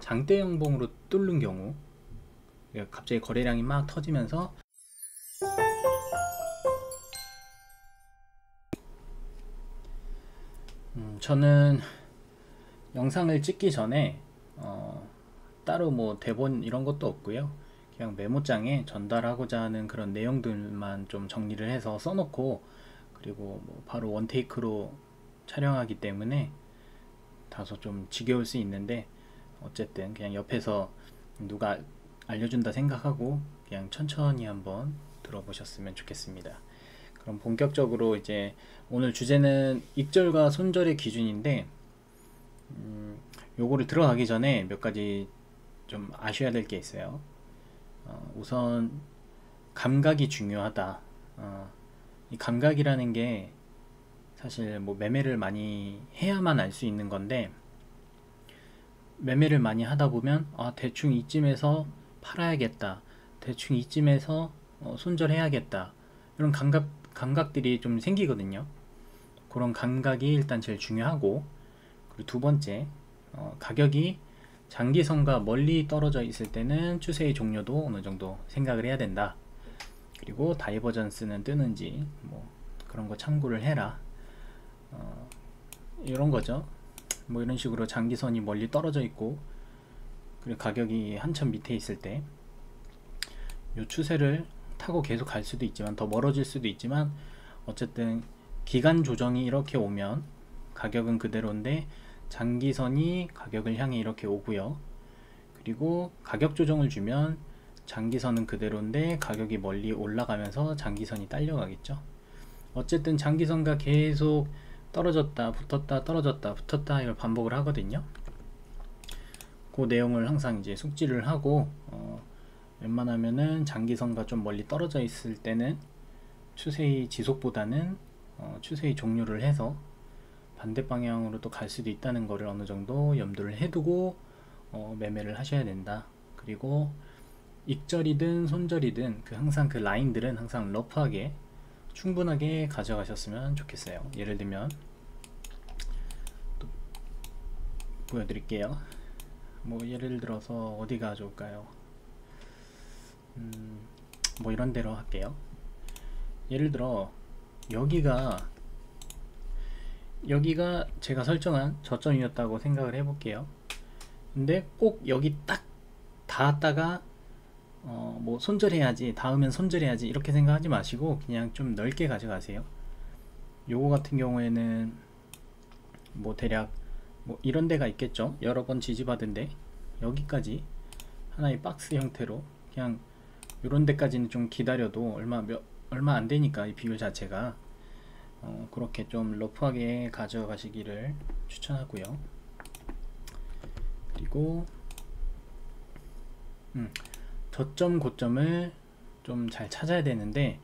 장대 양봉으로 뚫는 경우, 갑자기 거래량이 막 터지면서 저는 영상을 찍기 전에 따로 뭐 대본 이런 것도 없고요. 그냥 메모장에 전달하고자 하는 그런 내용들만 좀 정리를 해서 써놓고, 그리고 뭐 바로 원테이크로 촬영하기 때문에 다소 좀 지겨울 수 있는데, 어쨌든 그냥 옆에서 누가 알려준다 생각하고 그냥 천천히 한번 들어보셨으면 좋겠습니다. 그럼 본격적으로 이제 오늘 주제는 익절과 손절의 기준인데, 요거를 들어가기 전에 몇 가지 좀 아셔야 될 게 있어요. 우선 감각이 중요하다. 이 감각이라는 게 사실 뭐 매매를 많이 해야만 알 수 있는 건데, 매매를 많이 하다 보면 대충 이쯤에서 팔아야겠다, 대충 이쯤에서 손절해야겠다, 이런 감각들이 좀 생기거든요. 그런 감각이 일단 제일 중요하고, 그리고 두 번째, 가격이 장기선과 멀리 떨어져 있을 때는 추세의 종료도 어느 정도 생각을 해야 된다. 그리고 다이버전스는 뜨는지 뭐 그런 거 참고를 해라. 이런 거죠. 뭐 이런 식으로 장기선이 멀리 떨어져 있고, 그리고 가격이 한참 밑에 있을 때 이 추세를 타고 계속 갈 수도 있지만, 더 멀어질 수도 있지만, 어쨌든 기간 조정이 이렇게 오면 가격은 그대로인데 장기선이 가격을 향해 이렇게 오고요. 그리고 가격 조정을 주면 장기선은 그대로인데 가격이 멀리 올라가면서 장기선이 딸려가겠죠. 어쨌든 장기선과 계속 떨어졌다 붙었다 떨어졌다 붙었다 이걸 반복을 하거든요. 그 내용을 항상 이제 숙지를 하고, 웬만하면은 장기선과 좀 멀리 떨어져 있을 때는 추세의 지속보다는 추세의 종료를 해서 반대 방향으로 또 갈 수도 있다는 것을 어느 정도 염두를 해두고 매매를 하셔야 된다. 그리고 익절이든 손절이든 항상 그 라인들은 항상 러프하게 충분하게 가져가셨으면 좋겠어요. 예를 들면 또 보여드릴게요. 뭐 예를 들어서 어디가 좋을까요? 뭐 이런 데로 할게요. 예를 들어 여기가 제가 설정한 저점이었다고 생각을 해볼게요. 근데 꼭 여기 딱 닿았다가 뭐 손절해야지, 닿으면 손절해야지 이렇게 생각하지 마시고 그냥 좀 넓게 가져가세요. 요거 같은 경우에는 뭐 대략 뭐 이런 데가 있겠죠. 여러 번 지지받은데 여기까지 하나의 박스 형태로 그냥 요런 데까지는 좀 기다려도 얼마 안 되니까 이 비율 자체가 그렇게 좀 러프하게 가져가시기를 추천하고요. 그리고 저점 고점을 좀 잘 찾아야 되는데,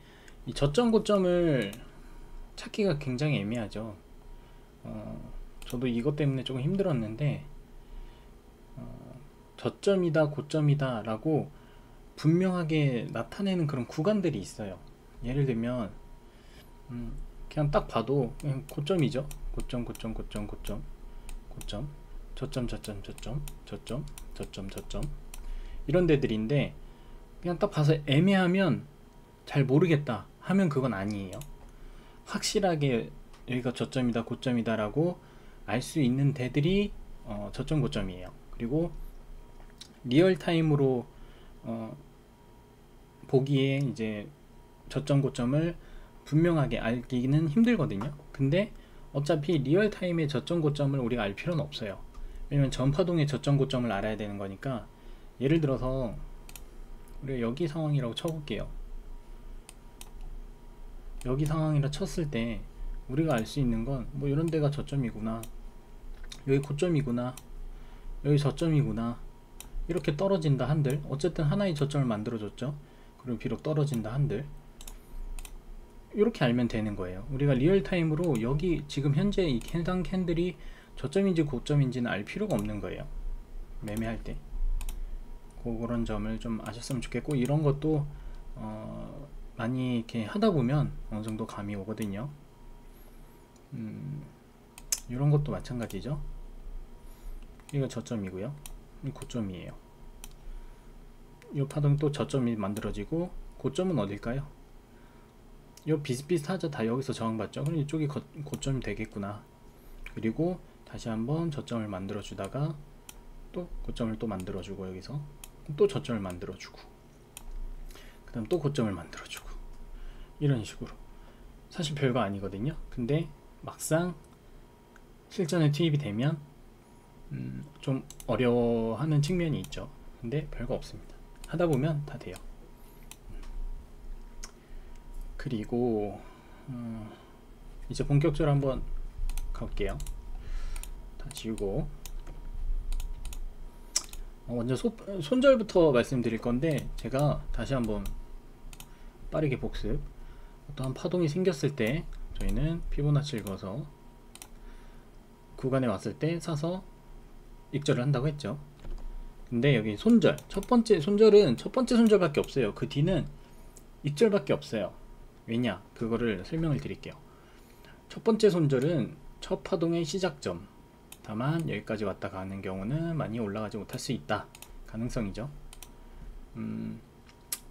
이 저점 고점을 찾기가 굉장히 애매하죠. 저도 이것 때문에 조금 힘들었는데, 저점이다 고점이다 라고 분명하게 나타내는 그런 구간들이 있어요. 예를 들면 그냥 딱 봐도 그냥 고점이죠. 고점 고점 고점 고점 고점 저점 저점 저점 저점 저점 저점 이런 데들인데, 그냥 딱 봐서 애매하면 잘 모르겠다 하면 그건 아니에요. 확실하게 여기가 저점이다 고점이다 라고 알 수 있는 데들이 저점 고점이에요. 그리고 리얼타임으로 보기에 이제 저점 고점을 분명하게 알기는 힘들거든요. 근데 어차피 리얼타임의 저점 고점을 우리가 알 필요는 없어요. 왜냐면 전파동의 저점 고점을 알아야 되는 거니까. 예를 들어서 우리가 여기 상황이라고 쳐볼게요. 여기 상황이라 쳤을 때 우리가 알 수 있는 건 뭐 이런 데가 저점이구나, 여기 고점이구나, 여기 저점이구나, 이렇게 떨어진다 한들 어쨌든 하나의 저점을 만들어줬죠. 그리고 비록 떨어진다 한들 이렇게 알면 되는 거예요. 우리가 리얼타임으로 여기 지금 현재 이 해당 캔들이 저점인지 고점인지는 알 필요가 없는 거예요. 매매할 때 그런 점을 좀 아셨으면 좋겠고, 이런 것도 많이 이렇게 하다 보면 어느 정도 감이 오거든요. 이런 것도 마찬가지죠. 이거 저점이고요. 고점이에요. 이 파동 또 저점이 만들어지고, 고점은 어딜까요? 이 비슷비슷하죠. 다 여기서 저항받죠. 그럼 이쪽이 고점이 되겠구나. 그리고 다시 한번 저점을 만들어 주다가 또 고점을 또 만들어 주고, 여기서 또 저점을 만들어 주고, 그 다음 또 고점을 만들어 주고, 이런 식으로. 사실 별거 아니거든요. 근데 막상 실전에 투입이 되면 좀 어려워하는 측면이 있죠. 근데 별거 없습니다. 하다 보면 다 돼요. 그리고 이제 본격적으로 한번 가볼게요. 다 지우고, 먼저 손절부터 말씀드릴 건데, 제가 다시 한번 빠르게 복습. 어떠한 파동이 생겼을 때 저희는 피보나치를 그어서 구간에 왔을 때 사서 익절을 한다고 했죠. 근데 여기 손절, 첫 번째 손절은 첫 번째 손절밖에 없어요. 그 뒤는 익절밖에 없어요. 왜냐? 그거를 설명을 드릴게요. 첫 번째 손절은 첫 파동의 시작점, 다만 여기까지 왔다 가는 경우는 많이 올라가지 못할 수 있다. 가능성이죠.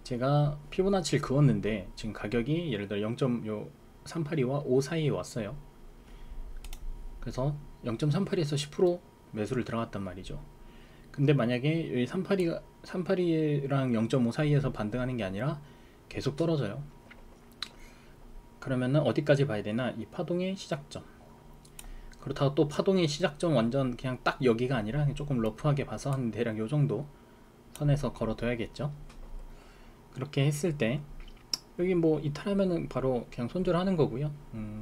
제가 피보나치를 그었는데 지금 가격이 예를 들어 0.382와 5 사이에 왔어요. 그래서 0.382에서 10% 매수를 들어갔단 말이죠. 근데 만약에 여기 382랑 0.5 사이에서 반등하는 게 아니라 계속 떨어져요. 그러면은 어디까지 봐야 되나? 이 파동의 시작점. 그렇다고 또 파동의 시작점 완전 그냥 딱 여기가 아니라 조금 러프하게 봐서 한 대략 요 정도 선에서 걸어둬야겠죠. 그렇게 했을 때 여기 뭐 이탈하면은 바로 그냥 손절하는 거고요.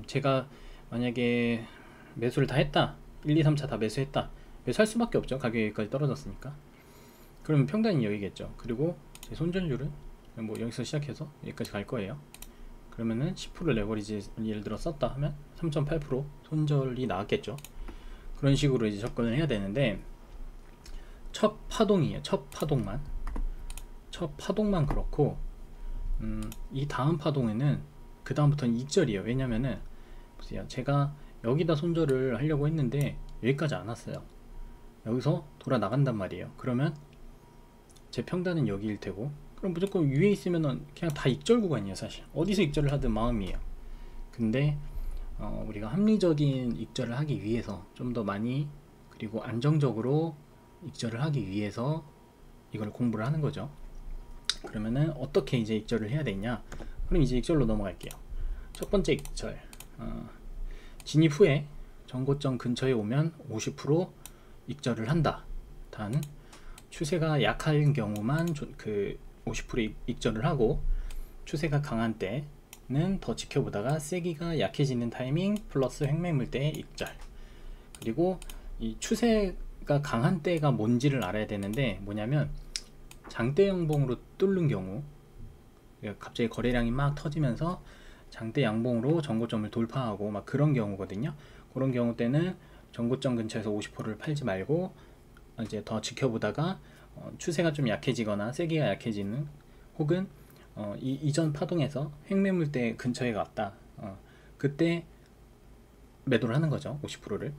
제가 만약에 매수를 다 했다, 1, 2, 3차 다 매수했다, 매수할 수밖에 없죠. 가격이 여기까지 떨어졌으니까. 그러면 평단이 여기겠죠. 그리고 제 손절률은 뭐 여기서 시작해서 여기까지 갈 거예요. 그러면은 10% 레버리지 예를 들어 썼다 하면 3.8% 손절이 나왔겠죠. 그런 식으로 이제 접근을 해야 되는데, 첫 파동이에요. 첫 파동만 그렇고, 이 다음 파동에는 그 다음부터는 익절이에요. 왜냐면은 보세요, 제가 여기다 손절을 하려고 했는데 여기까지 안 왔어요. 여기서 돌아 나간단 말이에요. 그러면 제 평단은 여기일 테고, 그럼 무조건 위에 있으면은 그냥 다 익절 구간이에요. 사실 어디서 익절을 하든 마음이에요. 근데 우리가 합리적인 익절을 하기 위해서 좀 더 많이, 그리고 안정적으로 익절을 하기 위해서 이걸 공부를 하는 거죠. 그러면은 어떻게 이제 익절을 해야 되냐? 그럼 이제 익절로 넘어갈게요. 첫 번째 익절, 진입 후에 전고점 근처에 오면 50% 익절을 한다. 단 추세가 약한 경우만 그 50% 익절을 하고, 추세가 강한 때는 더 지켜보다가 세기가 약해지는 타이밍 플러스 횡매물 때의 익절. 그리고 이 추세가 강한 때가 뭔지를 알아야 되는데, 뭐냐면 장대 양봉으로 뚫는 경우, 갑자기 거래량이 막 터지면서 장대 양봉으로 전고점을 돌파하고 막 그런 경우거든요. 그런 경우 때는 전고점 근처에서 50%를 팔지 말고 이제 더 지켜보다가 추세가 좀 약해지거나 세기가 약해지는, 혹은 이전 파동에서 횡매물대 근처에 갔다, 그때 매도를 하는 거죠. 50%를.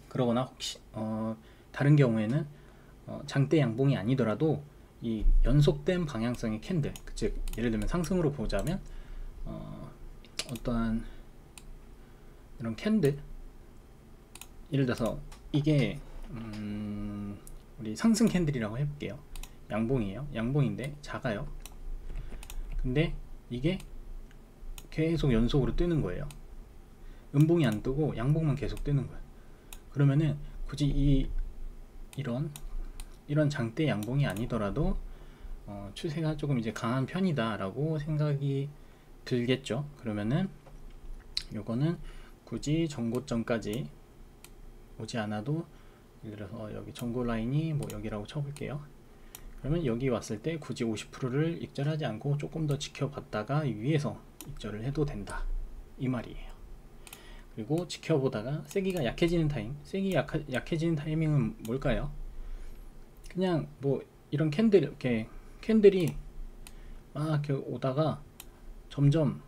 그러거나 혹시 다른 경우에는 장대 양봉이 아니더라도 이 연속된 방향성의 캔들, 즉 예를 들면 상승으로 보자면 어떠한 이런 캔들, 예를 들어서 이게 우리 상승 캔들이라고 해볼게요. 양봉이에요. 양봉인데 작아요. 근데 이게 계속 연속으로 뜨는 거예요. 음봉이 안 뜨고 양봉만 계속 뜨는 거예요. 그러면은 굳이 이런 장대 양봉이 아니더라도 추세가 조금 이제 강한 편이다 라고 생각이 들겠죠. 그러면은 요거는 굳이 전고점까지 오지 않아도, 예를 들어서 여기 전고 라인이 뭐 여기라고 쳐볼게요. 그러면 여기 왔을 때 굳이 50%를 익절하지 않고 조금 더 지켜봤다가 위에서 익절을 해도 된다, 이 말이에요. 그리고 지켜보다가 세기가 약해지는 타임, 약해지는 타이밍은 뭘까요? 그냥 뭐 이런 캔들, 이렇게 캔들이 막 이렇게 오다가 점점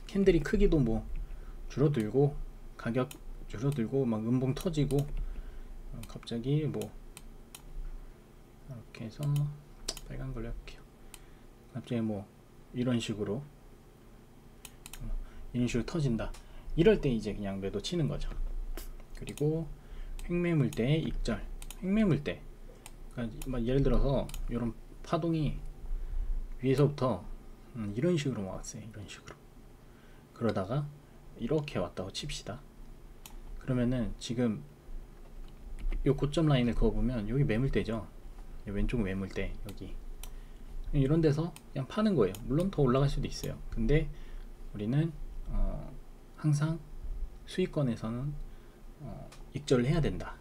캔들이 크기도 뭐 줄어들고 가격 줄어들고 막 음봉 터지고 갑자기 뭐 이렇게 해서 빨간 걸로 해볼게요. 갑자기 뭐 이런 식으로 터진다. 이럴 때 이제 그냥 매도 치는 거죠. 그리고 횡매물대의 익절. 횡매물대, 그러니까 예를 들어서 이런 파동이 위에서부터 이런 식으로 왔어요. 이런 식으로. 그러다가 이렇게 왔다고 칩시다. 그러면은 지금 이 고점 라인을 그어보면 여기 매물대죠. 왼쪽 매물대, 여기 이런 데서 그냥 파는 거예요. 물론 더 올라갈 수도 있어요. 근데 우리는 항상 수익권에서는 익절을 해야 된다.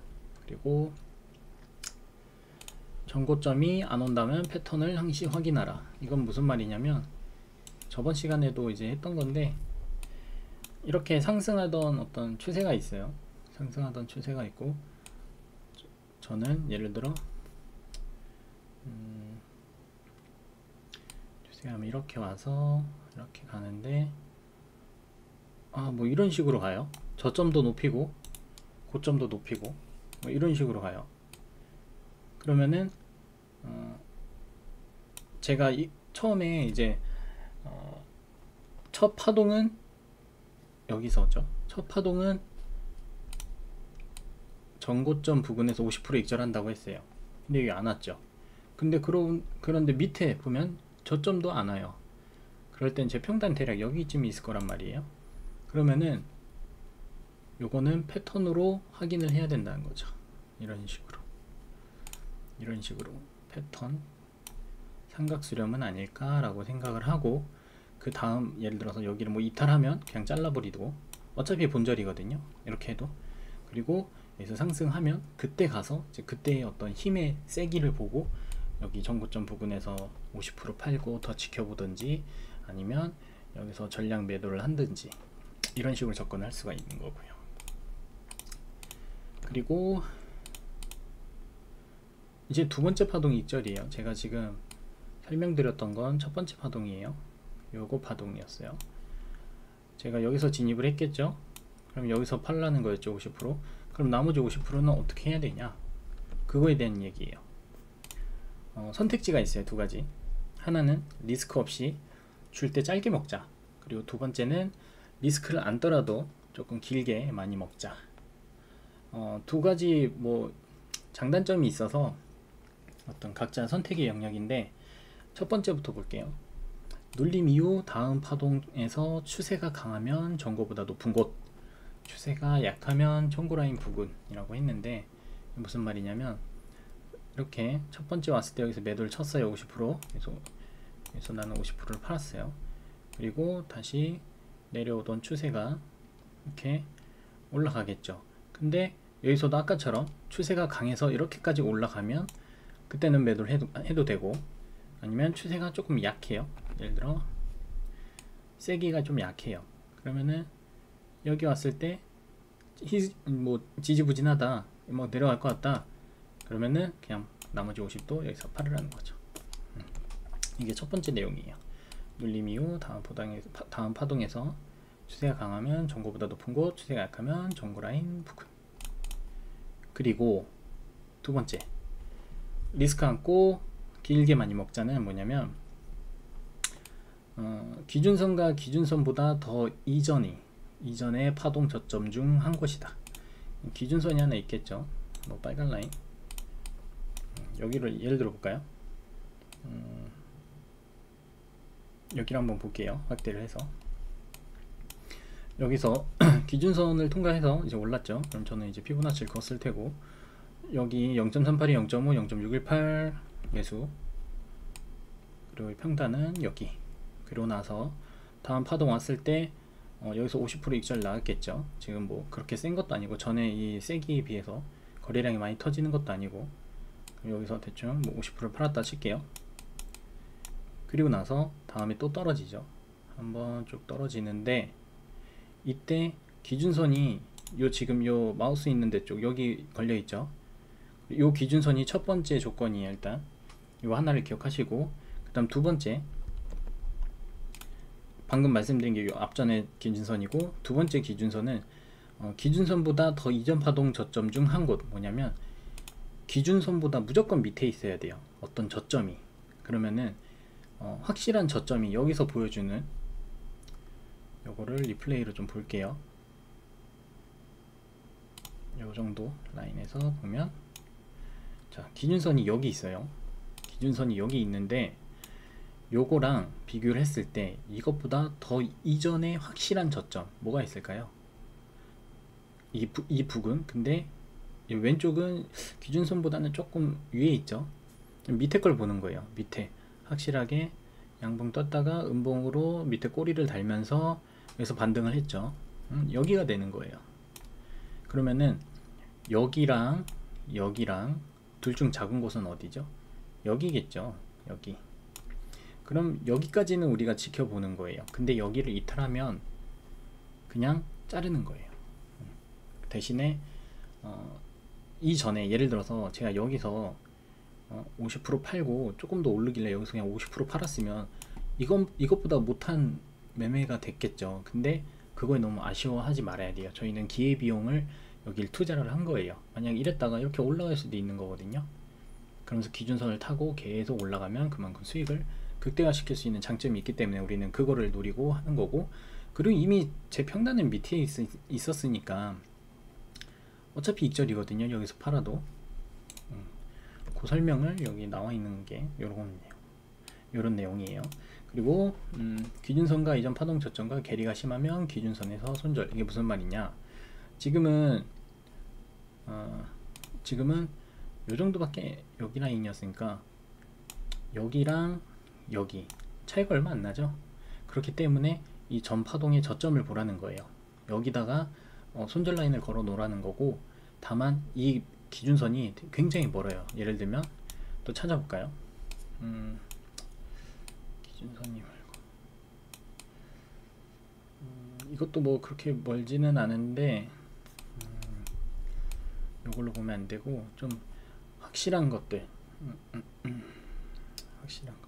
그리고 전고점이 안 온다면 패턴을 항시 확인하라. 이건 무슨 말이냐면 저번 시간에도 이제 했던 건데, 이렇게 상승하던 어떤 추세가 있어요. 상승하던 추세가 있고, 저는 예를 들어 추세하면 이렇게 와서 이렇게 가는데, 뭐 이런 식으로 가요. 저점도 높이고 고점도 높이고 뭐 이런 식으로 가요. 그러면은 제가 처음에 이제 첫 파동은 여기서죠. 첫 파동은 전고점 부근에서 50% 익절한다고 했어요. 근데 여기 안 왔죠. 근데 그런데 밑에 보면 저점도 안 와요. 그럴 땐 제 평단 대략 여기쯤 있을 거란 말이에요. 그러면은 요거는 패턴으로 확인을 해야 된다는 거죠. 이런 식으로 패턴 삼각수렴은 아닐까라고 생각을 하고, 그 다음 예를 들어서 여기를 뭐 이탈하면 그냥 잘라버리고, 어차피 본절이거든요. 이렇게 해도. 그리고 여기서 상승하면 그때 가서 이제 그때의 어떤 힘의 세기를 보고 여기 전고점 부근에서 50% 팔고 더 지켜보든지, 아니면 여기서 전량 매도를 한든지, 이런 식으로 접근할 수가 있는 거고요. 그리고 이제 두 번째 파동이 익절이에요. 제가 지금 설명드렸던 건 첫 번째 파동이에요. 요거 파동이었어요. 제가 여기서 진입을 했겠죠. 그럼 여기서 팔라는 거였죠. 50%. 그럼 나머지 50%는 어떻게 해야 되냐, 그거에 대한 얘기예요. 선택지가 있어요. 두 가지. 하나는 리스크 없이 줄 때 짧게 먹자. 그리고 두 번째는 리스크를 안더라도 조금 길게 많이 먹자. 두 가지 뭐 장단점이 있어서 어떤 각자 선택의 영역인데, 첫 번째부터 볼게요. 눌림 이후 다음 파동에서 추세가 강하면 전고보다 높은 곳, 추세가 약하면 전고라인 부근이라고 했는데, 무슨 말이냐면 이렇게 첫 번째 왔을 때 여기서 매도를 쳤어요. 50%. 그래서 나는 50%를 팔았어요. 그리고 다시 내려오던 추세가 이렇게 올라가겠죠. 근데 여기서도 아까처럼 추세가 강해서 이렇게까지 올라가면 그때는 매도를 해도 되고, 아니면 추세가 조금 약해요. 예를 들어 세기가 좀 약해요. 그러면은 여기 왔을 때 뭐 지지부진하다, 뭐 내려갈 것 같다, 그러면은 그냥 나머지 50도 여기서 팔으라는 거죠. 이게 첫 번째 내용이에요. 눌림 이후 다음 파동에서 추세가 강하면 전고보다 높은 곳, 추세가 약하면 전고라인 부근. 그리고 두 번째, 리스크 안고 길게 많이 먹자는 뭐냐면, 기준선과 기준선보다 더 이전의 파동 저점 중 한 곳이다. 기준선이 하나 있겠죠. 뭐 빨간 라인. 여기를 예를 들어 볼까요? 여기를 한번 볼게요. 확대를 해서 여기서 기준선을 통과해서 이제 올랐죠. 그럼 저는 이제 피보나치를 그었을 테고, 여기 0.382, 0.5, 0.618 매수, 그리고 평단은 여기. 그리고 나서 다음 파동 왔을 때 여기서 50% 익절 나왔겠죠. 지금 뭐 그렇게 센 것도 아니고, 전에 이 세기에 비해서 거래량이 많이 터지는 것도 아니고, 여기서 대충 뭐 50% 팔았다 칠게요. 그리고 나서 다음에 또 떨어지죠. 한번 쭉 떨어지는데, 이때 기준선이 지금 요 마우스 있는 데 쪽 여기 걸려 있죠. 요 기준선이 첫 번째 조건이에요. 일단 요 하나를 기억하시고, 그 다음 두 번째, 방금 말씀드린 게 요 앞전의 기준선이고, 두 번째 기준선은 기준선보다 더 이전 파동 저점 중 한 곳, 뭐냐면 기준선보다 무조건 밑에 있어야 돼요. 어떤 저점이. 그러면은 확실한 저점이 여기서 보여주는, 요거를 리플레이로 좀 볼게요. 요 정도 라인에서 보면, 자, 기준선이 여기 있어요. 기준선이 여기 있는데 요거랑 비교를 했을 때 이것보다 더 이전에 확실한 저점 뭐가 있을까요? 이 북은. 근데 이 왼쪽은 기준선보다는 조금 위에 있죠. 밑에 걸 보는 거예요. 밑에 확실하게 양봉 떴다가 음봉으로 밑에 꼬리를 달면서 여기서 반등을 했죠. 여기가 되는 거예요. 그러면은 여기랑 여기랑 둘 중 작은 곳은 어디죠? 여기겠죠. 여기. 그럼 여기까지는 우리가 지켜보는 거예요. 근데 여기를 이탈하면 그냥 자르는 거예요. 대신에 이전에 예를 들어서 제가 여기서 50% 팔고 조금 더 오르길래 여기서 그냥 50% 팔았으면 이것보다 못한 매매가 됐겠죠. 근데 그거에 너무 아쉬워하지 말아야 돼요. 저희는 기회비용을 여길 투자를 한 거예요. 만약 이랬다가 이렇게 올라갈 수도 있는 거거든요. 그러면서 기준선을 타고 계속 올라가면 그만큼 수익을 극대화시킬 수 있는 장점이 있기 때문에 우리는 그거를 노리고 하는 거고, 그리고 이미 제 평단은 밑에 있었으니까 어차피 익절이거든요. 여기서 팔아도. 그 설명을 여기 나와 있는 게 요런 내용이에요. 그리고 기준선과 이전 파동 저점과 괴리가 심하면 기준선에서 손절. 이게 무슨 말이냐? 지금은 요 정도밖에, 여기 라인이었으니까 여기랑 여기 차이가 얼마 안 나죠. 그렇기 때문에 이 전 파동의 저점을 보라는 거예요. 여기다가 손절 라인을 걸어 놓으라는 거고, 다만 이 기준선이 굉장히 멀어요. 예를 들면 또 찾아볼까요? 기준선이 말고 이것도 뭐 그렇게 멀지는 않은데 이걸로 보면 안 되고 좀 확실한 것들, 확실한 것.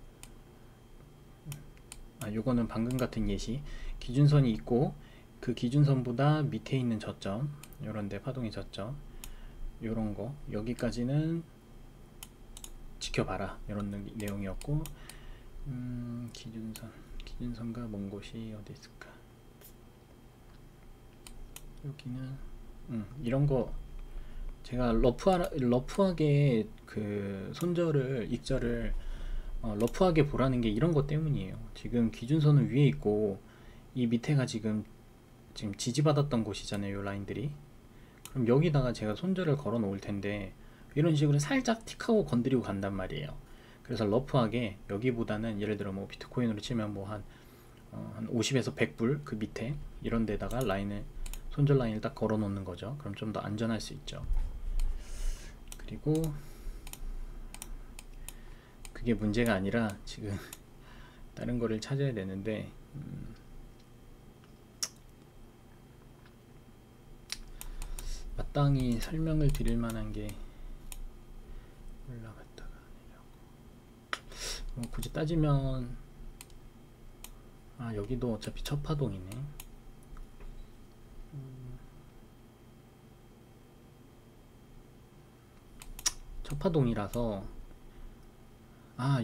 요거는 방금 같은 예시, 기준선이 있고 그 기준선보다 밑에 있는 저점, 요런데 파동의 저점, 요런 거 여기까지는 지켜봐라, 요런 내용이었고, 기준선과 먼 곳이 어디 있을까? 여기는 이런 거 제가 러프하게 그 손절을, 익절을 러프하게 보라는 게 이런 것 때문이에요. 지금 기준선은 위에 있고 이 밑에가 지금 지지받았던 곳이잖아요, 이 라인들이. 그럼 여기다가 제가 손절을 걸어 놓을 텐데 이런 식으로 살짝 틱하고 건드리고 간단 말이에요. 그래서 러프하게, 여기보다는 예를 들어 뭐 비트코인으로 치면 뭐 한 50에서 100불 그 밑에 이런 데다가 라인을, 손절 라인을 딱 걸어 놓는 거죠. 그럼 좀 더 안전할 수 있죠. 그리고 그게 문제가 아니라 지금 다른 거를 찾아야 되는데, 마땅히 설명을 드릴 만한 게 올라갔다가 내려오고, 굳이 따지면 여기도 어차피 첫 파동이네. 첫 파동이라서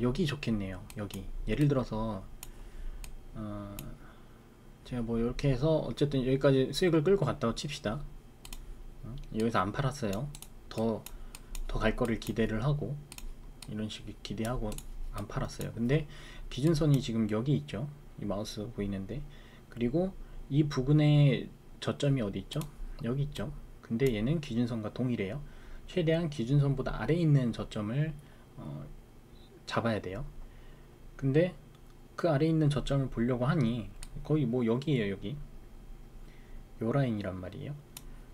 여기 좋겠네요. 여기 예를 들어서 제가 뭐 이렇게 해서 어쨌든 여기까지 수익을 끌고 갔다고 칩시다. 여기서 안 팔았어요. 더 갈 거를 기대를 하고, 이런 식의 기대하고 안 팔았어요. 근데 기준선이 지금 여기 있죠. 이 마우스 보이는데, 그리고 이 부근의 저점이 어디 있죠? 여기 있죠. 근데 얘는 기준선과 동일해요. 최대한 기준선보다 아래에 있는 저점을 잡아야 돼요. 근데 그 아래에 있는 저점을 보려고 하니 거의 뭐 여기에요. 여기 요 라인이란 말이에요.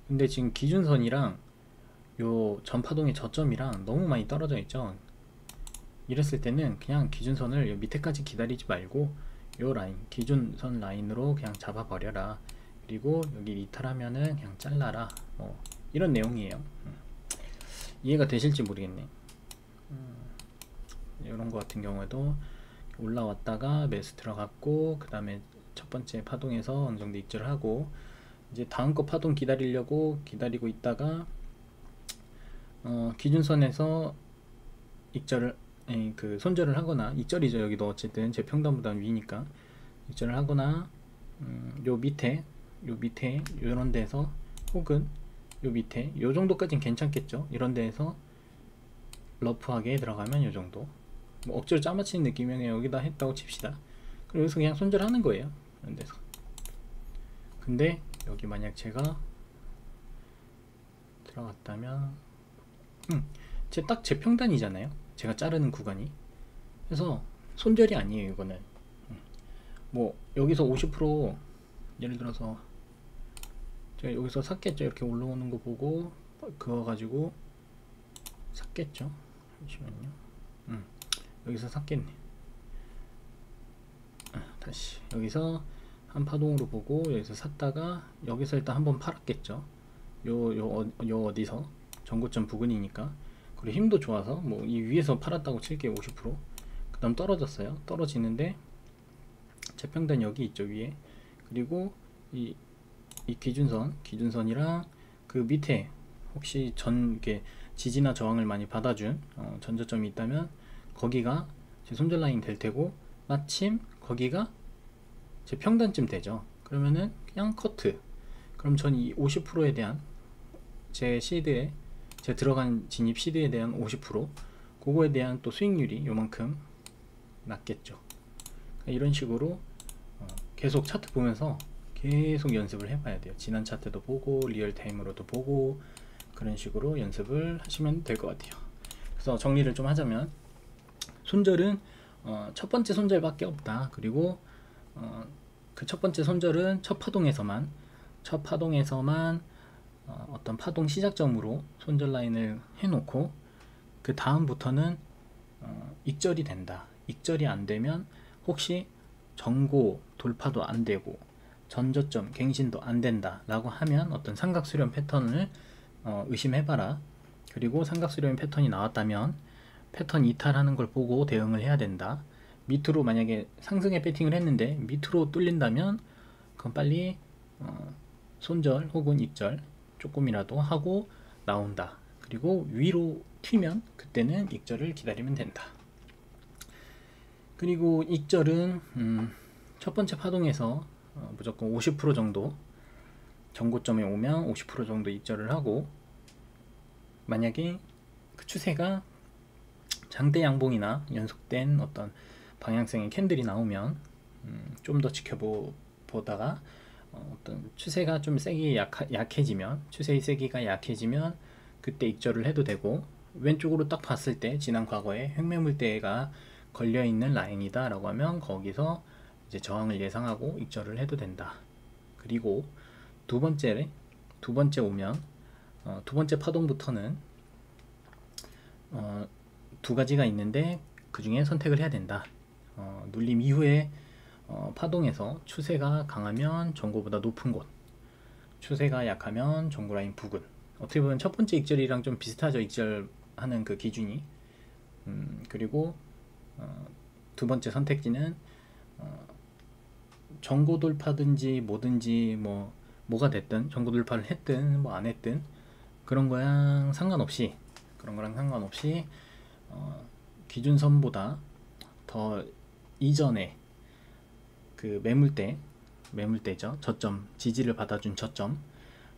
근데 지금 기준선이랑 요 전파동의 저점이랑 너무 많이 떨어져 있죠. 이랬을 때는 그냥 기준선을 요 밑에까지 기다리지 말고 요 라인, 기준선 라인으로 그냥 잡아 버려라. 그리고 여기 이탈하면은 그냥 잘라라. 뭐 이런 내용이에요. 이해가 되실지 모르겠네. 이런 거 같은 경우에도 올라왔다가 매수 들어갔고, 그 다음에 첫 번째 파동에서 어느 정도 익절을 하고, 이제 다음 거 파동 기다리려고 기다리고 있다가 기준선에서 익절을 그 손절을 하거나 익절이죠. 여기도 어쨌든 제 평단보다 위니까 익절을 하거나 요 밑에 요런 데서 혹은 요 밑에 요 정도까진 괜찮겠죠. 이런 데에서 러프하게 들어가면 요 정도 뭐 억지로 짜맞히는 느낌이면 여기다 했다고 칩시다. 그리고 여기서 그냥 손절하는 거예요. 이런 데서. 근데 여기 만약 제가 들어갔다면 제 평단이잖아요. 제가 자르는 구간이. 그래서 손절이 아니에요. 이거는 뭐 여기서 50% 예를 들어서 제가 여기서 샀겠죠. 이렇게 올라오는 거 보고 그거 가지고 샀겠죠. 잠시만요. 여기서 샀겠네. 다시 여기서 한 파동으로 보고 여기서 샀다가 여기서 일단 한번 팔았겠죠. 요 어디서 전고점 부근이니까. 그리고 힘도 좋아서 뭐 이 위에서 팔았다고 칠게요. 50%. 그 다음 떨어졌어요. 떨어지는데 재평단 여기 있죠. 위에. 그리고 이 기준선이랑 그 밑에 혹시 이렇게 지지나 저항을 많이 받아준 전저점이 있다면 거기가 제 손절 라인 될 테고, 마침 거기가 제 평단쯤 되죠. 그러면은 그냥 커트. 그럼 전 이 50%에 대한 제 들어간 진입 시드에 대한 50% 그거에 대한 또 수익률이 요만큼 낮겠죠. 이런 식으로 계속 차트 보면서 계속 연습을 해봐야 돼요. 지난 차트도 보고 리얼타임으로도 보고 그런 식으로 연습을 하시면 될 것 같아요. 그래서 정리를 좀 하자면 손절은 첫 번째 손절밖에 없다. 그리고 그 첫 번째 손절은 첫 파동에서만 어떤 파동 시작점으로 손절 라인을 해놓고 그 다음부터는 익절이 된다. 익절이 안 되면 혹시 전고 돌파도 안 되고 전저점 갱신도 안 된다 라고 하면 어떤 삼각수렴 패턴을 의심해봐라. 그리고 삼각수렴 패턴이 나왔다면 패턴 이탈하는 걸 보고 대응을 해야 된다. 밑으로 만약에 상승에 배팅을 했는데 밑으로 뚫린다면 그건 빨리 손절 혹은 익절 조금이라도 하고 나온다. 그리고 위로 튀면 그때는 익절을 기다리면 된다. 그리고 익절은 첫 번째 파동에서 무조건 50% 정도 전고점에 오면 50% 정도 익절을 하고, 만약에 그 추세가 장대 양봉이나 연속된 어떤 방향성의 캔들이 나오면 좀 더 지켜보다가 어떤 추세가 좀 세게 약해지면, 추세의 세기가 약해지면 그때 익절을 해도 되고, 왼쪽으로 딱 봤을 때 지난 과거에 횡매물대가 걸려있는 라인이다 라고 하면 거기서 이제 저항을 예상하고 익절을 해도 된다. 그리고 두 번째 오면 두 번째 파동부터는 두 가지가 있는데 그 중에 선택을 해야 된다. 눌림 이후에 파동에서 추세가 강하면 전고보다 높은 곳, 추세가 약하면 전고 라인 부근. 어떻게 보면 첫 번째 익절이랑 좀 비슷하죠. 익절하는 그 기준이. 그리고 두 번째 선택지는 전고 돌파든지 뭐든지 뭐가 됐든 전고 돌파를 했든 뭐 안 했든 그런 거랑 상관없이 기준선보다 더 이전에 그 매물대죠. 저점, 지지를 받아준 저점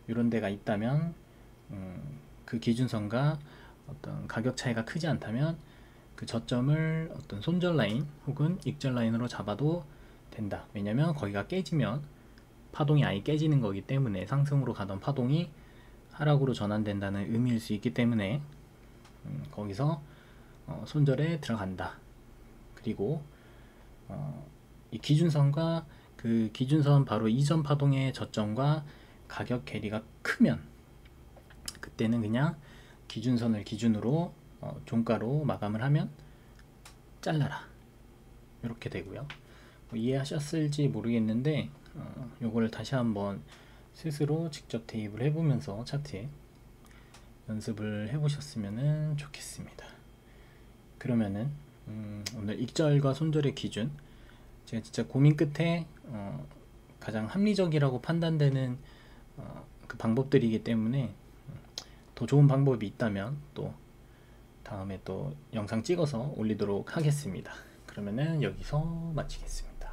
이런 데가 있다면 그 기준선과 어떤 가격 차이가 크지 않다면 그 저점을 어떤 손절 라인 혹은 익절 라인으로 잡아도 된다. 왜냐면 거기가 깨지면 파동이 아예 깨지는 거기 때문에, 상승으로 가던 파동이 하락으로 전환된다는 의미일 수 있기 때문에 거기서 손절에 들어간다. 그리고 이 기준선과 그 기준선 바로 이전 파동의 저점과 가격 괴리가 크면 그때는 그냥 기준선을 기준으로 종가로 마감을 하면 잘라라. 이렇게 되고요. 이해하셨을지 모르겠는데 요거를 다시 한번 스스로 직접 대입을 해보면서 차트에 연습을 해보셨으면 좋겠습니다. 그러면은 오늘 익절과 손절의 기준, 제가 진짜 고민 끝에 가장 합리적이라고 판단되는 그 방법들이기 때문에 더 더 좋은 방법이 있다면 또 다음에 또 영상 찍어서 올리도록 하겠습니다. 그러면은 여기서 마치겠습니다.